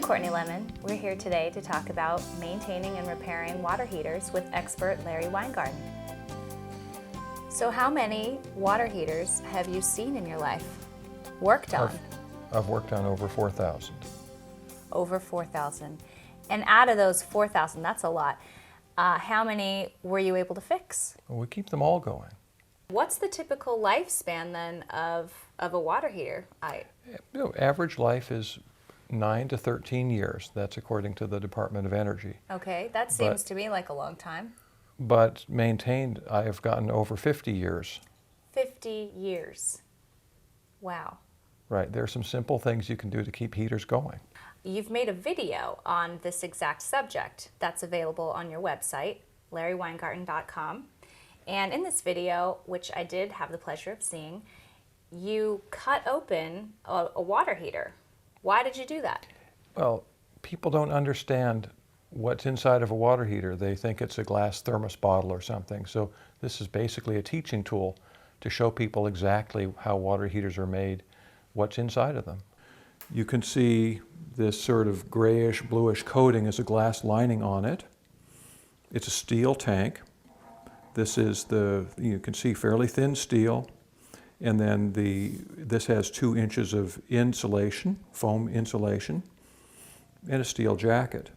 Courtney Lemon. We're here today to talk about maintaining and repairing water heaters with expert Larry Weingarten. So how many water heaters have you seen in your life? Worked on? I've worked on over 4,000. Over 4,000. And out of those 4,000, that's a lot. How many were you able to fix? Well, we keep them all going. What's the typical lifespan then of a water heater? Average life is 9 to 13 years. That's according to the Department of Energy. Okay, that seems to me like a long time. But maintained, I have gotten over 50 years. 50 years. Wow. Right, there are some simple things you can do to keep heaters going. You've made a video on this exact subject that's available on your website, larryweingarten.com. And in this video, which I did have the pleasure of seeing, you cut open a water heater. Why did you do that? Well, people don't understand what's inside of a water heater. They think it's a glass thermos bottle or something. So this is basically a teaching tool to show people exactly how water heaters are made, what's inside of them. You can see this sort of grayish, bluish coating is a glass lining on it. It's a steel tank. This is you can see fairly thin steel. And then this has 2 inches of insulation, foam insulation, and a steel jacket.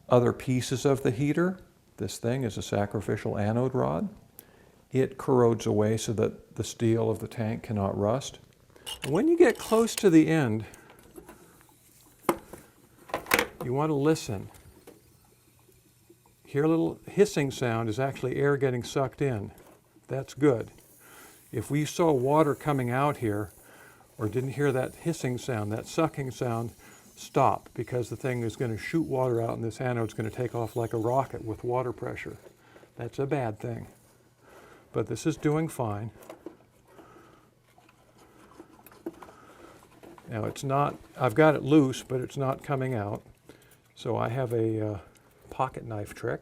Other pieces of the heater, this thing is a sacrificial anode rod. It corrodes away so that the steel of the tank cannot rust. When you get close to the end, you want to listen. Hear a little hissing sound is actually air getting sucked in. That's good. If we saw water coming out here, or didn't hear that hissing sound, that sucking sound, stop, because the thing is going to shoot water out and this anode's going to take off like a rocket with water pressure. That's a bad thing. But this is doing fine. Now it's not, I've got it loose, but it's not coming out. So I have a pocket knife trick.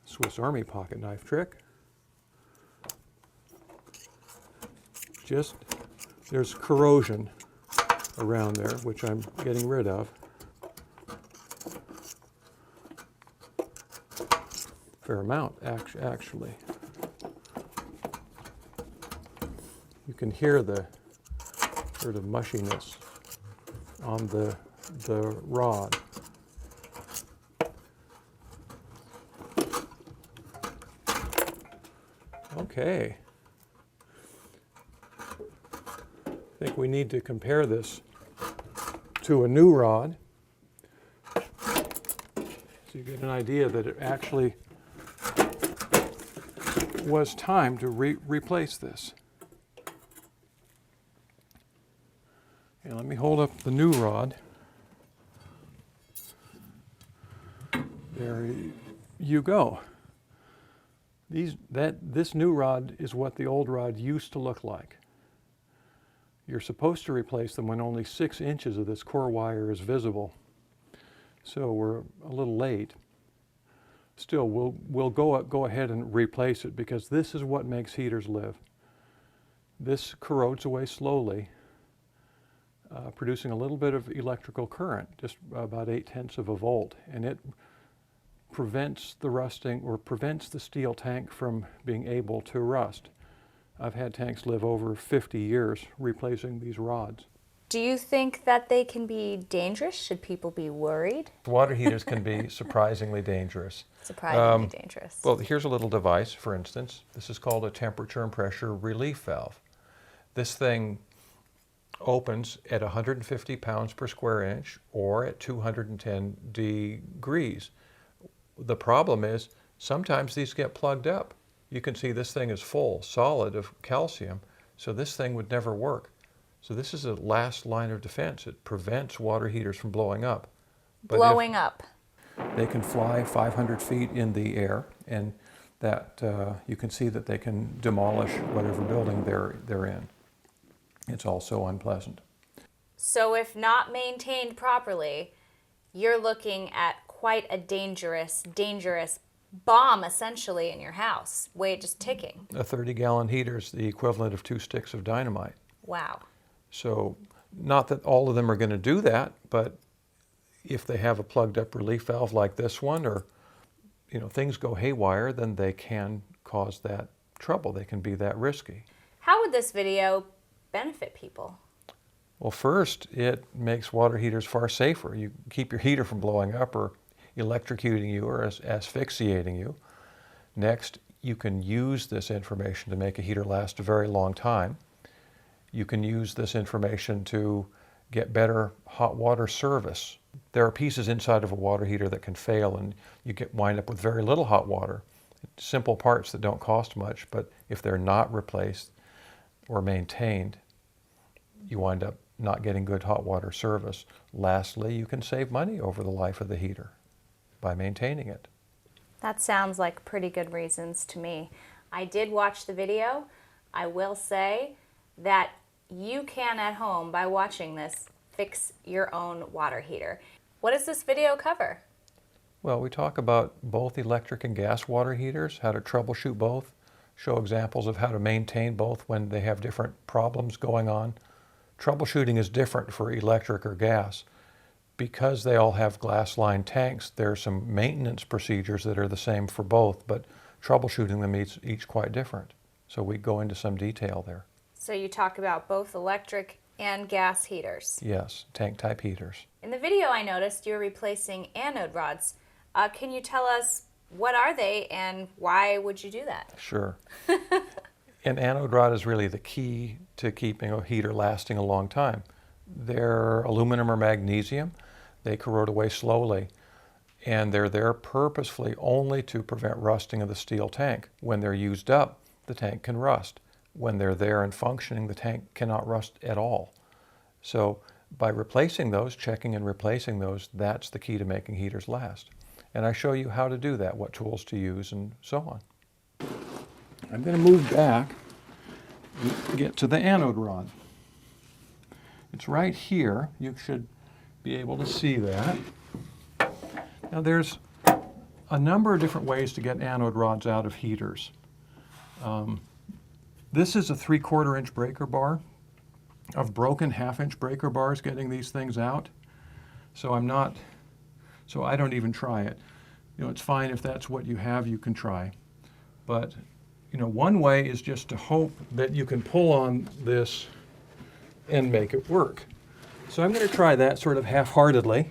Swiss Army pocket knife trick. There's corrosion around there, which I'm getting rid of. Fair amount, actually. You can hear the sort of mushiness on the rod. Okay. I think we need to compare this to a new rod so you get an idea that it actually was time to replace this. Okay, let me hold up the new rod. There you go. This new rod is what the old rod used to look like. You're supposed to replace them when only 6 inches of this core wire is visible. So we're a little late. Still, we'll go ahead and replace it because this is what makes heaters live. This corrodes away slowly, producing a little bit of electrical current, just about 0.8 of a volt, and it prevents the rusting or prevents the steel tank from being able to rust. I've had tanks live over 50 years replacing these rods. Do you think that they can be dangerous? Should people be worried? Water heaters can be surprisingly dangerous. Surprisingly dangerous. Well, here's a little device, for instance. This is called a temperature and pressure relief valve. This thing opens at 150 pounds per square inch or at 210 degrees. The problem is sometimes these get plugged up. You can see this thing is full, solid of calcium, so this thing would never work. So this is a last line of defense. It prevents water heaters from blowing up. But blowing up. They can fly 500 feet in the air, and that you can see that they can demolish whatever building they're in. It's also unpleasant. So if not maintained properly, you're looking at quite a dangerous bomb essentially in your house, way just ticking. A 30-gallon heater is the equivalent of 2 sticks of dynamite. Wow. So Not that all of them are going to do that, but if they have a plugged up relief valve like this one, or things go haywire, then they can cause that trouble. They can be that risky. How would this video benefit people? Well, first, it makes water heaters far safer. You keep your heater from blowing up or electrocuting you or asphyxiating you. Next, you can use this information to make a heater last a very long time. You can use this information to get better hot water service. There are pieces inside of a water heater that can fail and you wind up with very little hot water. Simple parts that don't cost much, but if they're not replaced or maintained, you wind up not getting good hot water service. Lastly, you can save money over the life of the heater by maintaining it. That sounds like pretty good reasons to me. I did watch the video. I will say that you can at home, by watching this, fix your own water heater. What does this video cover? Well, we talk about both electric and gas water heaters, how to troubleshoot both, show examples of how to maintain both when they have different problems going on. Troubleshooting is different for electric or gas. Because they all have glass-lined tanks, there are some maintenance procedures that are the same for both, but troubleshooting them each quite different. So we go into some detail there. So you talk about both electric and gas heaters. Yes, tank-type heaters. In the video I noticed you're replacing anode rods. Can you tell us what are they and why would you do that? Sure. An anode rod is really the key to keeping a heater lasting a long time. They're aluminum or magnesium. They corrode away slowly, and they're there purposefully only to prevent rusting of the steel tank. When they're used up, the tank can rust. When they're there and functioning, the tank cannot rust at all. So by replacing those, checking and replacing those, that's the key to making heaters last. And I show you how to do that, what tools to use, and so on. I'm going to move back and get to the anode rod. It's right here. You should be able to see that. Now there's a number of different ways to get anode rods out of heaters. This is a 3/4 inch breaker bar. I've broken 1/2 inch breaker bars getting these things out. So I don't even try it. It's fine if that's what you have, you can try. But one way is just to hope that you can pull on this and make it work. So I'm going to try that sort of half-heartedly.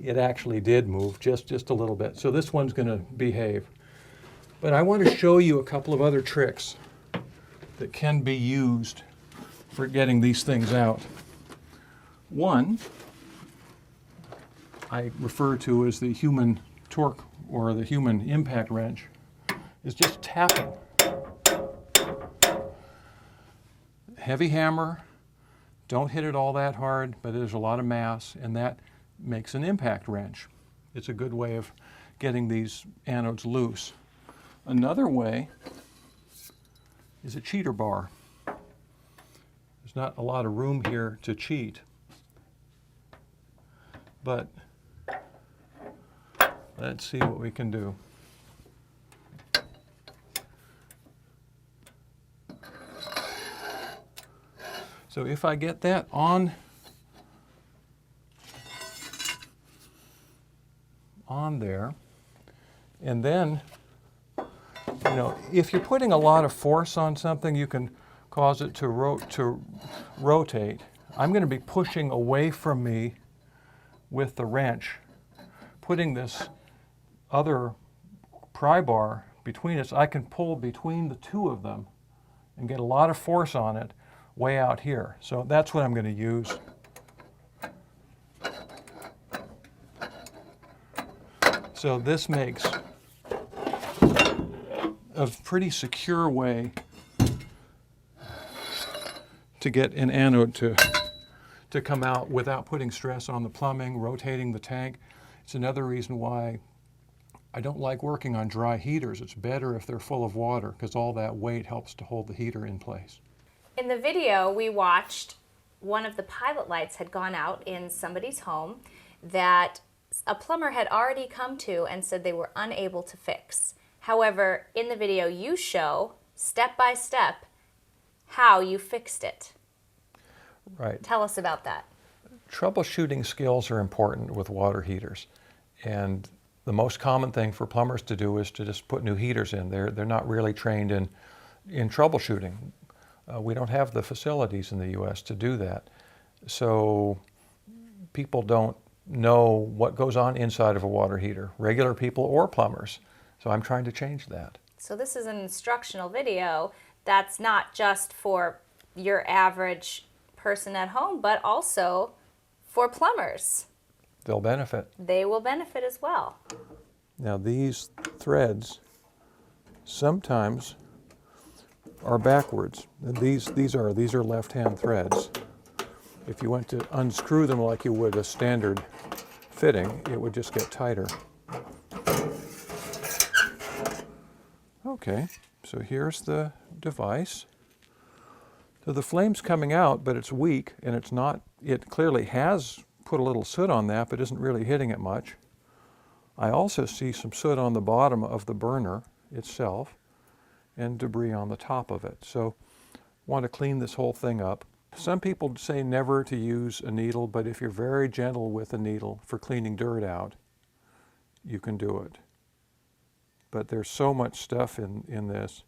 It actually did move just a little bit. So this one's going to behave. But I want to show you a couple of other tricks that can be used for getting these things out. One, I refer to as the human torque or the human impact wrench, is just tapping. Heavy hammer, don't hit it all that hard, but there's a lot of mass, and that makes an impact wrench. It's a good way of getting these anodes loose. Another way is a cheater bar. There's not a lot of room here to cheat, but let's see what we can do. So if I get that on there, and then, if you're putting a lot of force on something, you can cause it to rotate. I'm going to be pushing away from me with the wrench, putting this other pry bar between us. I can pull between the two of them and get a lot of force on it way out here. So that's what I'm going to use. So this makes a pretty secure way to get an anode to come out without putting stress on the plumbing, rotating the tank. It's another reason why I don't like working on dry heaters. It's better if they're full of water because all that weight helps to hold the heater in place. In the video we watched, one of the pilot lights had gone out in somebody's home that a plumber had already come to and said they were unable to fix. However, in the video you show, step by step, how you fixed it. Right. Tell us about that. Troubleshooting skills are important with water heaters. And the most common thing for plumbers to do is to just put new heaters in. They're not really trained in troubleshooting. We don't have the facilities in the U.S. to do that. So people don't know what goes on inside of a water heater, regular people or plumbers. So I'm trying to change that. So this is an instructional video that's not just for your average person at home, but also for plumbers. They'll benefit. They will benefit as well. Now these threads sometimes are backwards. And these are left-hand threads. If you went to unscrew them like you would a standard fitting, it would just get tighter. Okay, so here's the device. So the flame's coming out, but it's weak, and it's not, it clearly has put a little soot on that, but isn't really hitting it much. I also see some soot on the bottom of the burner itself and debris on the top of it. So I want to clean this whole thing up. Some people say never to use a needle, but if you're very gentle with a needle for cleaning dirt out, you can do it. But there's so much stuff in this.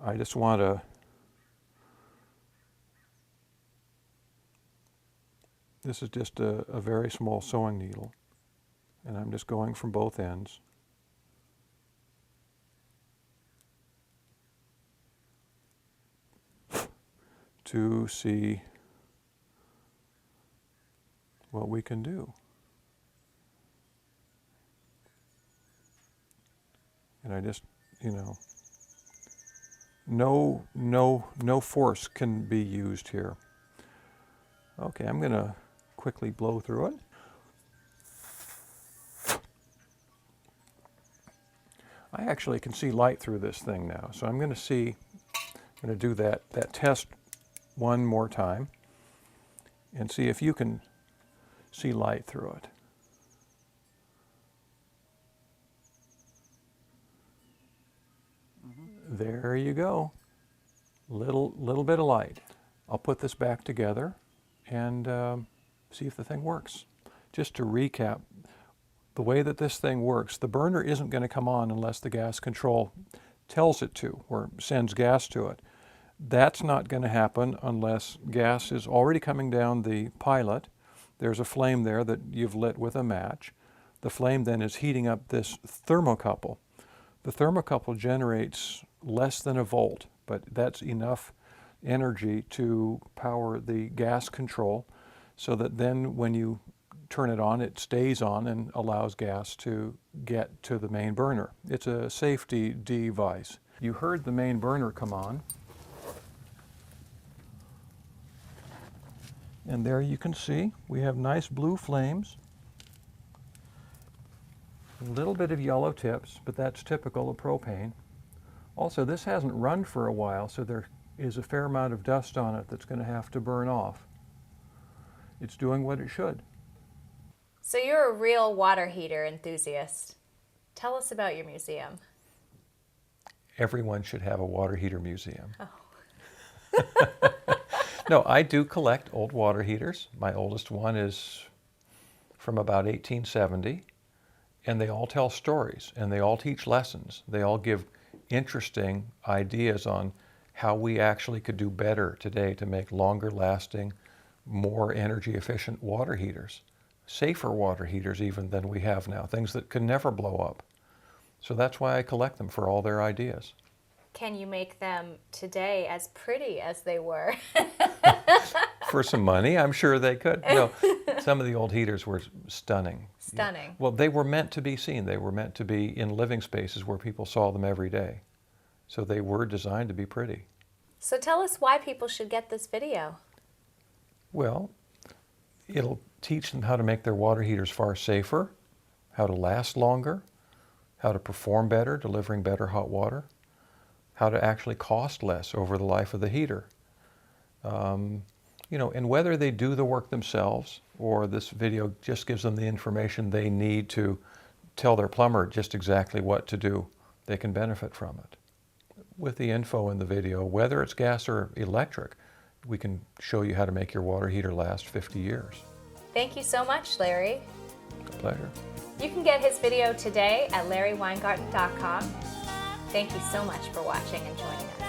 I just want to this is just a very small sewing needle, and I'm just going from both ends. To see what we can do. And I just, no force can be used here. Okay, I'm going to quickly blow through it. I actually can see light through this thing now, so I'm going to do that test one more time and see if you can see light through it. There you go. Little bit of light. I'll put this back together and see if the thing works. Just to recap, the way that this thing works, the burner isn't going to come on unless the gas control tells it to or sends gas to it. That's not going to happen unless gas is already coming down the pilot. There's a flame there that you've lit with a match. The flame then is heating up this thermocouple. The thermocouple generates less than a volt, but that's enough energy to power the gas control so that then when you turn it on, it stays on and allows gas to get to the main burner. It's a safety device. You heard the main burner come on. And there you can see we have nice blue flames. A little bit of yellow tips, but that's typical of propane. Also, this hasn't run for a while, so there is a fair amount of dust on it that's going to have to burn off. It's doing what it should. So you're a real water heater enthusiast. Tell us about your museum. Everyone should have a water heater museum. Oh. No, I do collect old water heaters. My oldest one is from about 1870, and they all tell stories, and they all teach lessons. They all give interesting ideas on how we actually could do better today to make longer lasting, more energy efficient water heaters, safer water heaters even than we have now, things that could never blow up. So that's why I collect them, for all their ideas. Can you make them today as pretty as they were? For some money, I'm sure they could. No, some of the old heaters were stunning. Stunning. Well, they were meant to be seen. They were meant to be in living spaces where people saw them every day. So they were designed to be pretty. So tell us why people should get this video. Well, it'll teach them how to make their water heaters far safer, how to last longer, how to perform better, delivering better hot water, how to actually cost less over the life of the heater. And whether they do the work themselves or this video just gives them the information they need to tell their plumber just exactly what to do, they can benefit from it. with the info in the video, whether it's gas or electric, we can show you how to make your water heater last 50 years. Thank you so much, Larry. A pleasure. You can get his video today at larryweingarten.com. Thank you so much for watching and joining us.